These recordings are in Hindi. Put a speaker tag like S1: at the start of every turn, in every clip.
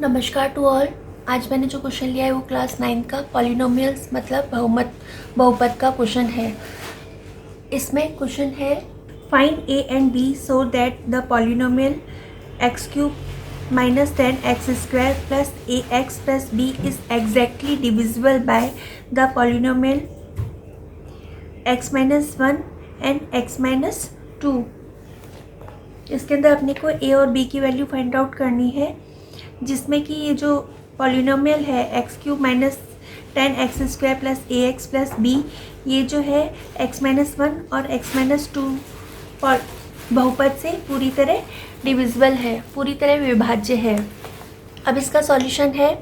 S1: नमस्कार टू ऑल। आज मैंने जो क्वेश्चन लिया है वो क्लास 9 का पॉलिनोमियल्स मतलब बहुपद का क्वेश्चन है। इसमें क्वेश्चन है find a and b so that the polynomial x cube minus 10x square plus a x plus b is exactly divisible by the polynomial x minus 1 and x minus 2। इसके अंदर अपने को a और b की वैल्यू फाइंड आउट करनी है, जिसमें कि ये जो पॉलिनोमियल है x cube minus 10x square plus a x plus b, ये जो है x माइनस 1 और x माइनस 2 और बहुपद से पूरी तरह डिविजिबल है, पूरी तरह विभाज्य है। अब इसका सॉल्यूशन है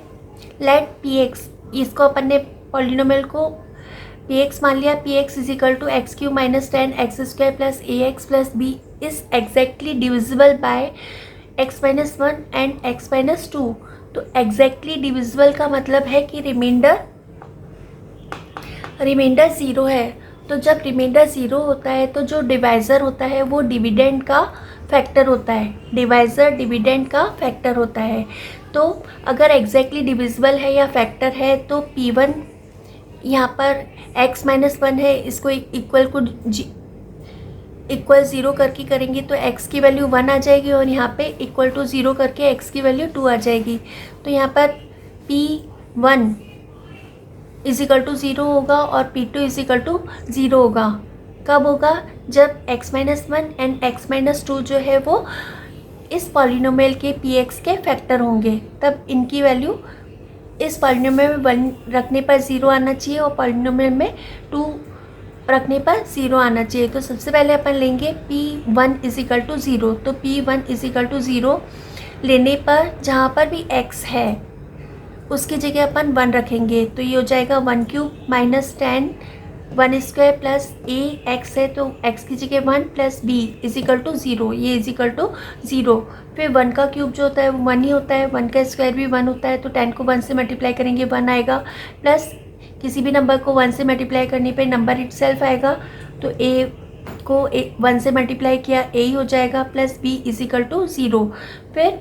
S1: लेट पी एक्स, इसको अपन ने पॉलिनोमियल को पी एक्स मान लिया। P x is equal to x cube minus 10x square plus a x plus b is exactly divisible by x minus 1 and x minus 2। तो एग्जैक्टली डिविजिबल का मतलब है कि रिमाइंडर ज़ीरो है। तो जब रिमाइंडर ज़ीरो होता है तो जो डिवाइज़र होता है वो डिविडेंड का फैक्टर होता है। डिवाइज़र डिविडेंड का फैक्टर होता है। तो अगर एग्जैक्टली डिविजिबल है या फैक्टर है तो P1 यहाँ पर x माइनस 1 है, इसको इक्वल ज़ीरो करके करेंगे तो x की वैल्यू 1 आ जाएगी और यहाँ पे इक्वल टू ज़ीरो करके x की वैल्यू 2 आ जाएगी। तो यहाँ पर P1 is equal to zero होगा और P2 is equal to zero होगा। कब होगा? जब x minus 1 and x minus 2 जो है वो इस पॉलिनोमियल के px के फैक्टर होंगे, तब इनकी वैल्यू इस पॉलिनोमियल में 1 रखने पर ज़ीरो आना चाहिए और पॉलिनोमियल में 2 रखने पर ज़ीरो आना चाहिए। तो सबसे पहले अपन लेंगे P1 is equal to zero. तो P1 is equal to zero लेने पर जहाँ पर भी x है उसकी जगह अपन 1 रखेंगे। तो ये हो जाएगा 1 cube minus 10 1 square plus a x है तो x की जगह 1 plus b is equal to zero, ये इज इक्वल टू ज़ीरो। फिर 1 का क्यूब जो होता है वो 1 ही होता है, 1 का स्क्वायर भी 1 होता है। तो 10 को 1 से मल्टीप्लाई करेंगे 1 आएगा, प्लस किसी भी नंबर को 1 से मल्टीप्लाई करने पे नंबर इटसेल्फ आएगा। तो a को 1 से मल्टीप्लाई किया a ही हो जाएगा, plus b is equal to zero. फिर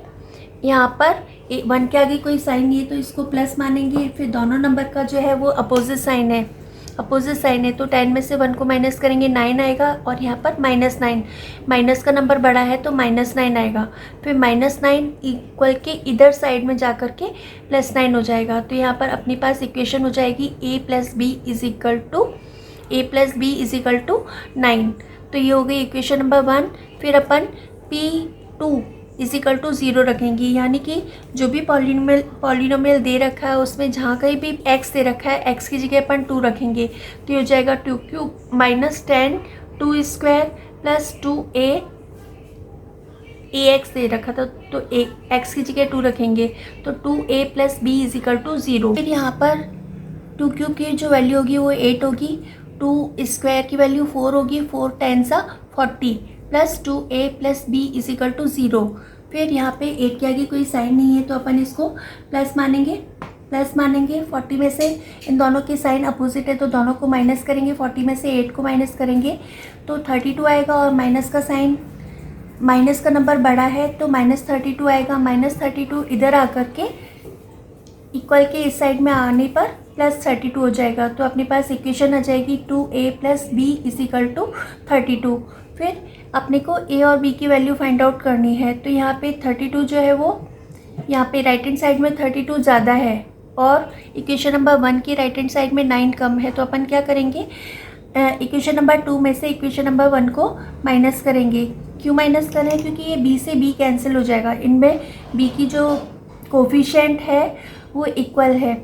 S1: यहाँ पर 1 के आगे कोई साइन नहीं है तो इसको प्लस मानेंगे। फिर दोनों नंबर का जो है वो अपोजिट साइन है, तो 10 में से 1 को माइनस करेंगे 9 आएगा और यहाँ पर माइनस 9, माइनस का नंबर बड़ा है तो माइनस 9 आएगा। फिर माइनस 9 इक्वल के इधर साइड में जा कर के प्लस 9 हो जाएगा। तो यहाँ पर अपने पास इक्वेशन हो जाएगी a plus b is equal to 9। तो ये हो गई इक्वेशन नंबर 1। फिर अपन P2 is equal to zero रखेंगे, यानी कि जो भी पॉलिनोमियल दे रखा है उसमें जहाँ कहीं भी x दे रखा है x की जगह अपन 2 रखेंगे। तो ये हो जाएगा 2 cube minus 10 2 square plus 2a x दे रखा था तो x की जगह 2 रखेंगे तो 2a plus b is equal to zero. फिर यहाँ पर 2 क्यूब की जो वैल्यू होगी वो 8 होगी, 2 स्क्वायर की वैल्यू 4 होगी, 4 10 40 plus 2a plus b is equal to zero. फिर यहाँ पे 8 के आगे कोई साइन नहीं है तो अपन इसको प्लस मानेंगे। 40 में से इन दोनों के साइन अपोजिट है तो दोनों को माइनस करेंगे, 40 में से 8 को माइनस करेंगे तो 32 आएगा और माइनस का साइन, माइनस का नंबर बड़ा है तो माइनस 32 आएगा। माइनस 32 इधर आकर के इक्वल के इस साइड में आने पर प्लस 32 हो जाएगा। तो अपने पास इक्वेशन आ जाएगी 2a plus b is equal to 32। फिर अपने को a और b की वैल्यू फाइंड आउट करनी है। तो यहाँ पे 32 जो है वो यहाँ पे राइट हैंड साइड में 32 ज़्यादा है और इक्वेशन नंबर 1 की राइट हैंड साइड में 9 कम है। तो अपन क्या करेंगे, इक्वेशन नंबर 2 में से इक्वेशन नंबर 1 को माइनस करेंगे। क्यों माइनस कर रहे हैं? क्योंकि ये b से b कैंसिल हो जाएगा, इनमें b की जो कोफिशिएंट है वो इक्वल है।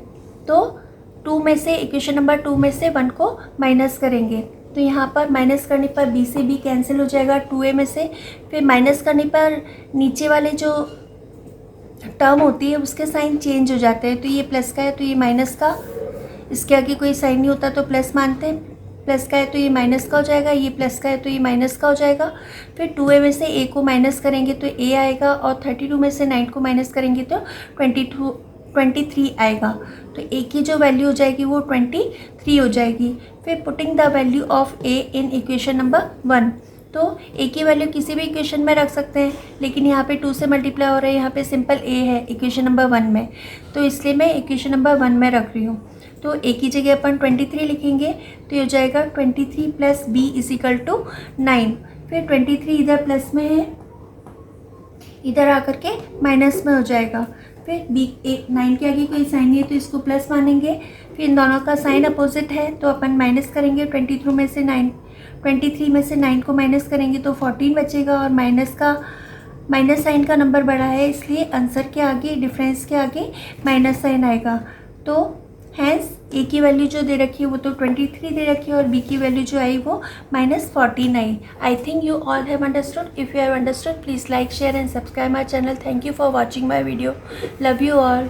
S1: तो 2 में से इक्वेशन नंबर 2 में से 1 को माइनस करेंगे तो यहाँ पर माइनस करने पर b से b कैंसिल हो जाएगा 2a में से। फिर माइनस करने पर नीचे वाले जो टर्म होती है उसके साइन चेंज हो जाते हैं। तो ये प्लस का है तो ये माइनस का, इसके आगे कोई साइन नहीं होता तो प्लस मानते हैं, प्लस का है तो ये माइनस का हो जाएगा, ये प्लस का है तो ये माइनस का हो जाएगा। फिर 2a में से a को माइनस करेंगे तो a आएगा और 32 में से 9 को माइनस करेंगे तो 23 आएगा। तो a की जो वैल्यू हो जाएगी वो 23 हो जाएगी। फिर putting the value of a in equation number 1, तो ए की वैल्यू किसी भी इक्वेशन में रख सकते हैं, लेकिन यहाँ पे 2 से मल्टीप्लाई हो रहा है, यहाँ पे सिंपल ए है इक्वेशन नंबर 1 में, तो इसलिए मैं इक्वेशन नंबर 1 में रख रही हूँ। तो ए की जगह अपन 23 लिखेंगे, तो ये हो जाएगा 23 plus b is equal to 9। फिर 23 इधर प्लस में है, इधर आकर के माइनस में हो जाएगा। फिर बी 9 के आगे कोई साइन नहीं है तो इसको प्लस मानेंगे। फिर इन दोनों का साइन अपोजिट है तो अपन माइनस करेंगे। 23 में से 9 को माइनस करेंगे तो 14 बचेगा, और माइनस साइन का नंबर बड़ा है, इसलिए आंसर के आगे, डिफरेंस के आगे माइनस साइन आएगा। तो हैंस ए की वैल्यू जो दे रखी है वो तो 23 दे रखी है, और बी की वैल्यू जो आई वो -14 आई। I think you all have understood. If you have understood please like, share and subscribe my channel. Thank you for watching my video. Love you all.